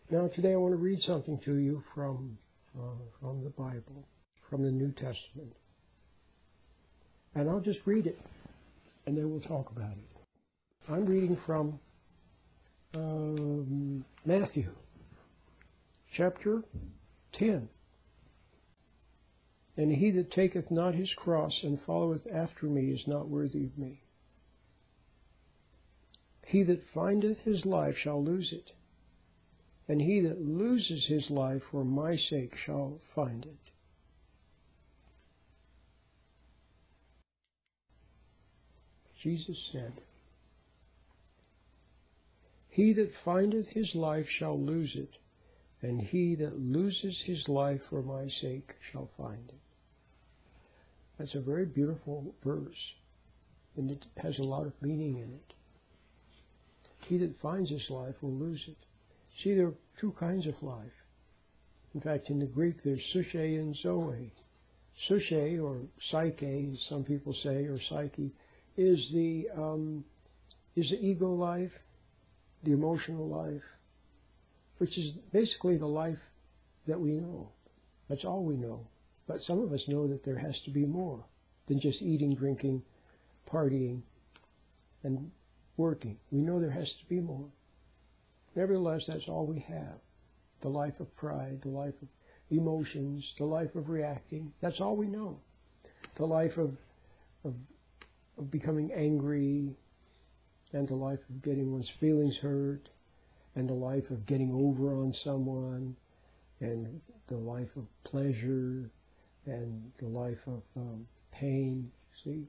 Now today I want to read something to you from the Bible, from the New Testament. And I'll just read it, and then we'll talk about it. I'm reading from Matthew, chapter 10. And he that taketh not his cross and followeth after me is not worthy of me. He that findeth his life shall lose it, and he that loses his life for my sake shall find it. Jesus said, he that findeth his life shall lose it, and he that loses his life for my sake shall find it. That's a very beautiful verse, and it has a lot of meaning in it. He that finds his life will lose it. See, there are two kinds of life. In fact, in the Greek, there's psyche and zoe. Psyche, or psyche, as some people say, or psyche, is the ego life, the emotional life, which is basically the life that we know. That's all we know. But some of us know that there has to be more than just eating, drinking, partying, and working. We know there has to be more. Nevertheless, that's all we have. The life of pride, the life of emotions, the life of reacting. That's all we know. The life of becoming angry, and the life of getting one's feelings hurt, and the life of getting over on someone, and the life of pleasure, and the life of pain. See?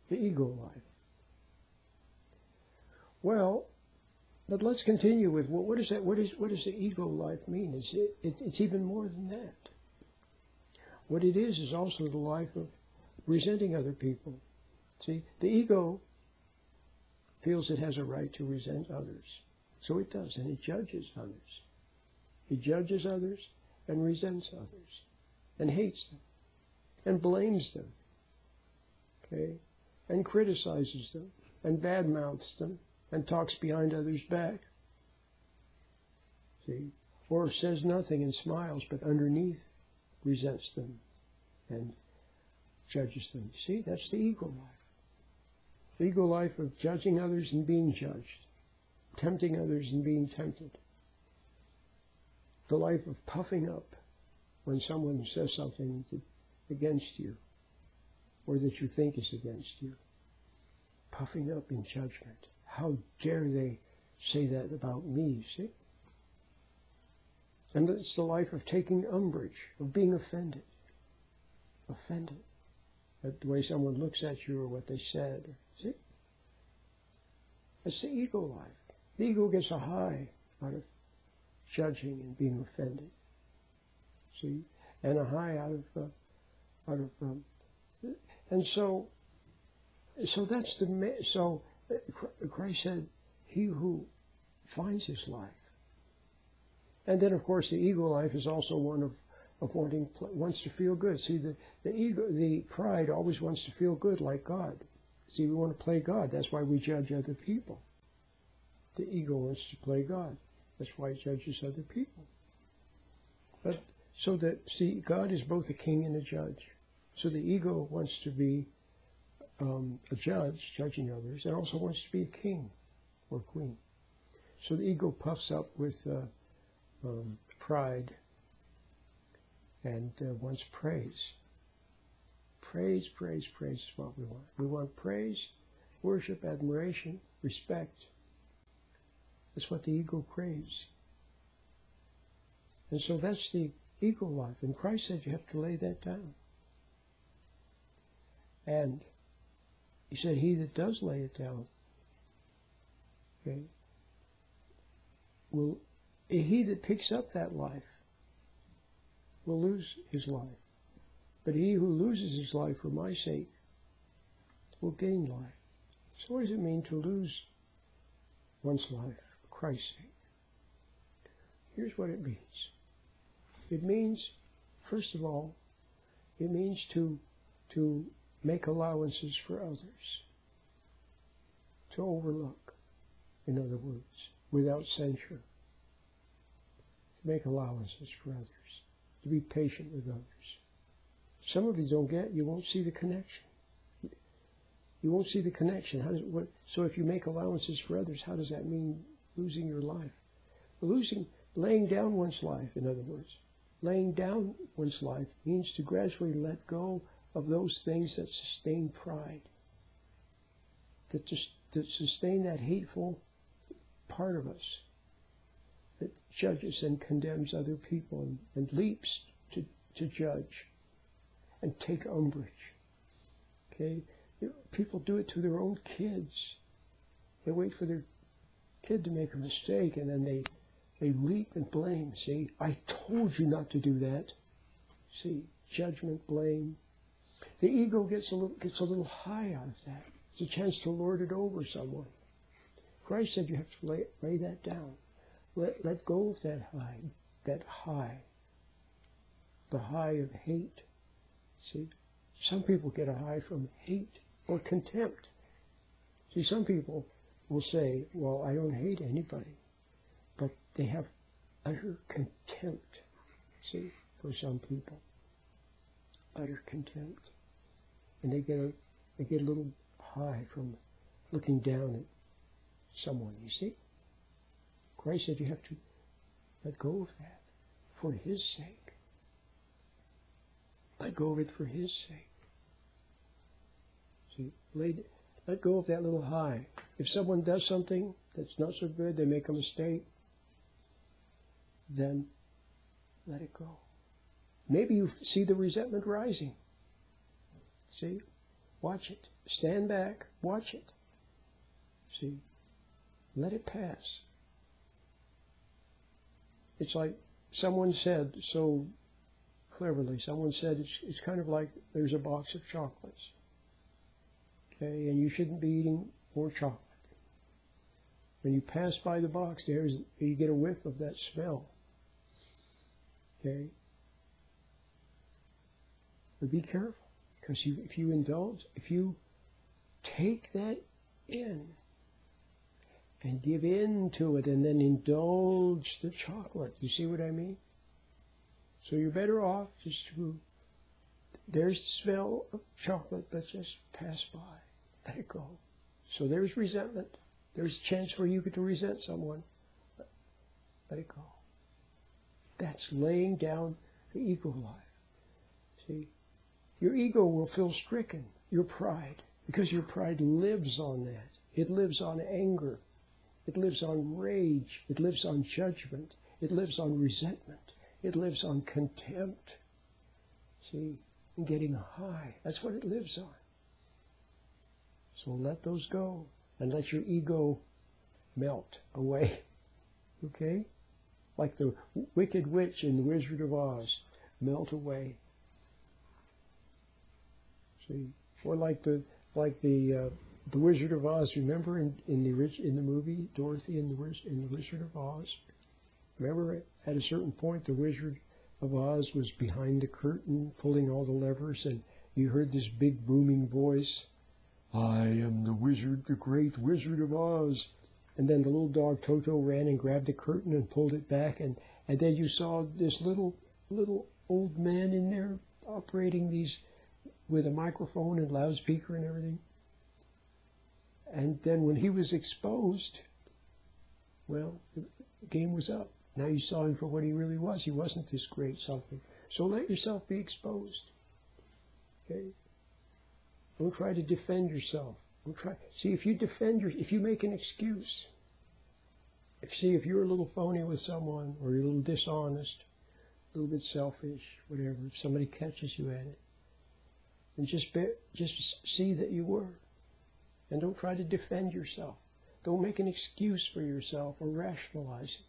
The ego life. Well, but let's continue with what is that? What does the ego life mean? It's even more than that. What it is also the life of resenting other people. See, the ego feels it has a right to resent others. So it does, and it judges others. It judges others and resents others and hates them and blames them, okay, and criticizes them and badmouths them and talks behind others' back, see, or says nothing and smiles, but underneath resents them and judges them. See, that's the ego life. The ego life of judging others and being judged, tempting others and being tempted. The life of puffing up when someone says something against you, or that you think is against you. Puffing up in judgment. How dare they say that about me, see? And it's the life of taking umbrage, of being offended. Offended at the way someone looks at you or what they said. See? That's the ego life. The ego gets a high out of judging and being offended. See? And a high and so that's so Christ said, he who finds his life. And then, of course, the ego life is also one of wants to feel good. See, the ego, the pride always wants to feel good like God. See, we want to play God. That's why we judge other people. The ego wants to play God. That's why it judges other people. But so that, see, God is both a king and a judge. So the ego wants to be a judge, judging others, and also wants to be a king or queen. So the ego puffs up with pride and wants praise. Praise, praise, praise is what we want. We want praise, worship, admiration, respect. That's what the ego craves. And so that's the ego life. And Christ said you have to lay that down. And he said, he that does lay it down, okay, he that picks up that life will lose his life. But he who loses his life for my sake will gain life. So what does it mean to lose one's life for Christ's sake? Here's what it means. It means, first of all, it means to make allowances for others, to overlook, in other words, without censure. to make allowances for others, to be patient with others. Some of you don't get, you won't see the connection. You won't see the connection. So if you make allowances for others, how does that mean losing your life? Laying down one's life, in other words. Laying down one's life means to gradually let go of those things that sustain pride, that sustain that hateful part of us that judges and condemns other people and leaps to judge and take umbrage. Okay? People do it to their own kids. They wait for their kid to make a mistake and then they leap and blame. See, I told you not to do that. See, judgment, blame. The ego gets a little high out of that. It's a chance to lord it over someone. Christ said you have to lay that down. Let go of that high. The high of hate. See, some people get a high from hate or contempt. See, some people will say, well, I don't hate anybody. But they have utter contempt, see, for some people. Utter contempt. And they get a little high from looking down at someone, you see. Christ said you have to let go of that for His sake. Let go of it for His sake. See, let go of that little high. If someone does something that's not so good, they make a mistake, then let it go. Maybe you see the resentment rising. See? Watch it. Stand back. Watch it. See? Let it pass. It's like someone said so cleverly, someone said it's kind of like there's a box of chocolates. Okay? And you shouldn't be eating more chocolate. When you pass by the box, you get a whiff of that smell. Okay? But be careful, because if you indulge, if you take that in and give in to it and then indulge the chocolate, you see what I mean? So you're better off just there's the smell of chocolate, but just pass by. Let it go. So there's resentment. There's a chance for you to resent someone. Let it go. That's laying down the ego life. See? Your ego will feel stricken, your pride, because your pride lives on that. It lives on anger. It lives on rage. It lives on judgment. It lives on resentment. It lives on contempt. See? And getting high. That's what it lives on. So let those go and let your ego melt away. Okay? Like the Wicked Witch in The Wizard of Oz, melt away. See, or like the Wizard of Oz. Remember in the movie Dorothy in the Wizard of Oz. Remember at a certain point the Wizard of Oz was behind the curtain pulling all the levers, and you heard this big booming voice. I am the wizard, the great Wizard of Oz. And then the little dog Toto ran and grabbed the curtain and pulled it back, and then you saw this little old man in there operating these with a microphone and loudspeaker and everything. And then when he was exposed, well, the game was up. Now you saw him for what he really was. He wasn't this great something. So let yourself be exposed. Okay? Don't try to defend yourself. See, if you make an excuse, if you're a little phony with someone, or you're a little dishonest, a little bit selfish, whatever, if somebody catches you at it, then just see that you were. And don't try to defend yourself. Don't make an excuse for yourself or rationalize it.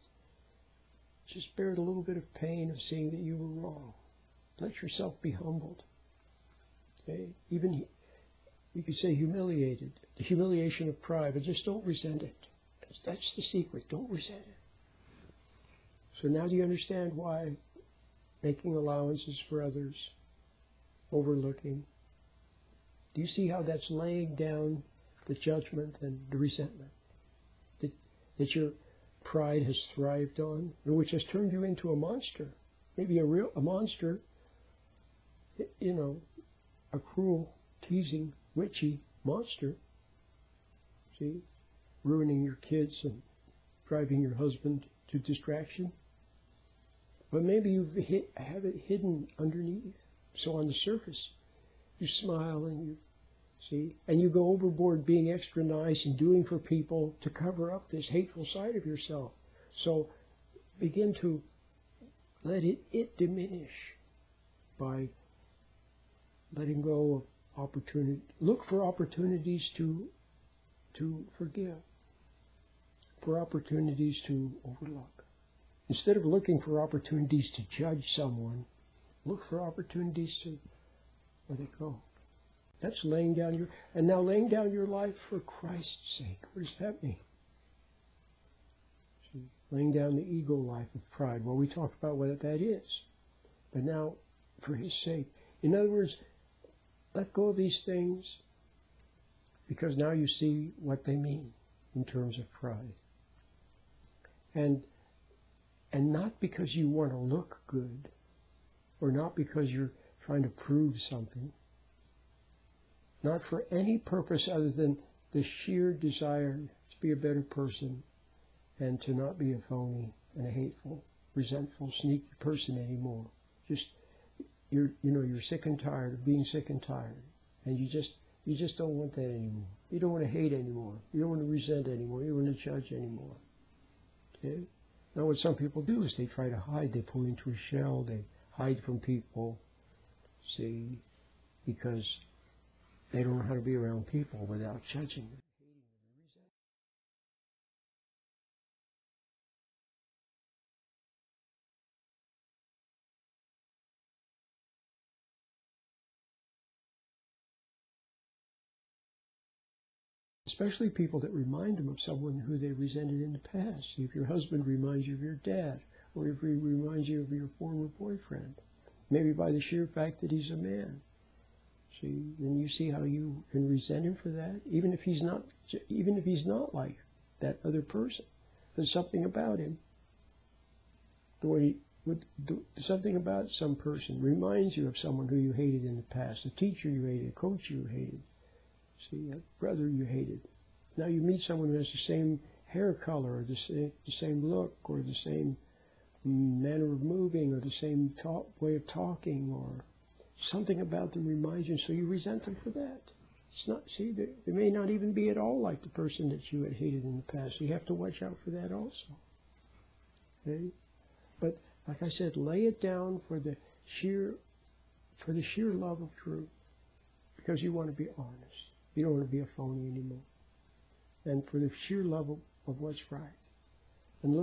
Just bear the little bit of pain of seeing that you were wrong. Let yourself be humbled. Okay? Even you could say humiliated, the humiliation of pride, but just don't resent it. That's the secret. Don't resent it. So now do you understand why making allowances for others, overlooking, do you see how that's laying down the judgment and the resentment? That pride has thrived on, and which has turned you into a monster. Maybe a monster, you know, a cruel, teasing, witchy monster. See? Ruining your kids and driving your husband to distraction. But maybe you have it hidden underneath. So on the surface, you smile and you see, and you go overboard being extra nice and doing for people to cover up this hateful side of yourself. So begin to let it diminish by letting go of opportunity. Look for opportunities to forgive, for opportunities to overlook. Instead of looking for opportunities to judge someone, look for opportunities to let it go. That's laying down your life for Christ's sake. What does that mean? See, laying down the ego life of pride. Well, we talked about what that is. But now, for His sake. In other words, let go of these things because now you see what they mean in terms of pride. And not because you want to look good, or not because you're trying to prove something, not for any purpose other than the sheer desire to be a better person and to not be a phony and a hateful, resentful, sneaky person anymore. Just you're sick and tired of being sick and tired, and you just don't want that anymore. You don't want to hate anymore. You don't want to resent anymore. You don't want to judge anymore. Okay? Now what some people do is they try to hide. They pull into a shell. They hide from people. See, because they don't know how to be around people without judging them. Especially people that remind them of someone who they resented in the past. If your husband reminds you of your dad, or if he reminds you of your former boyfriend, maybe by the sheer fact that he's a man. See, then you see how you can resent him for that, even if he's not like that other person. There's something about him. The way something about some person reminds you of someone who you hated in the past, a teacher you hated, a coach you hated. See, a brother you hated. Now you meet someone who has the same hair color, or the same look, or the same manner of moving, or the same way of talking, or something about them reminds you, so you resent them for that. It's not. See, they may not even be at all like the person that you had hated in the past. So you have to watch out for that also. Okay, but like I said, lay it down for the sheer love of truth, because you want to be honest. You don't want to be a phony anymore. And for the sheer love of what's right. And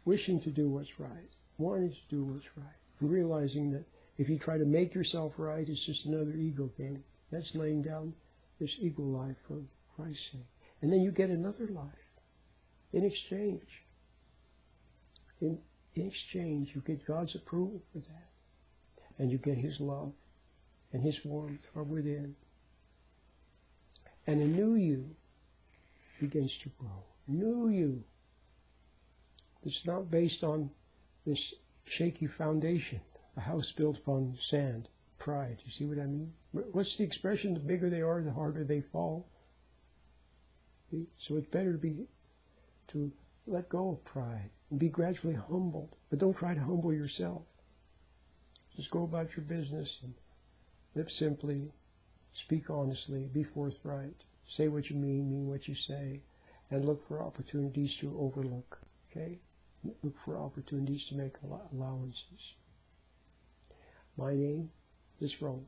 wishing to do what's right. Wanting to do what's right. And realizing that if you try to make yourself right, it's just another ego game. That's laying down this ego life for Christ's sake. And then you get another life. In exchange. In exchange, you get God's approval for that. And you get His love and His warmth from within. And a new you begins to grow. A new you. It's not based on this shaky foundation, a house built upon sand, pride. You see what I mean? What's the expression? The bigger they are, the harder they fall. See? So it's better to let go of pride and be gradually humbled. But don't try to humble yourself. Just go about your business and live simply. Speak honestly, be forthright, say what you mean what you say, and look for opportunities to overlook, okay? Look for opportunities to make allowances. My name is Roland.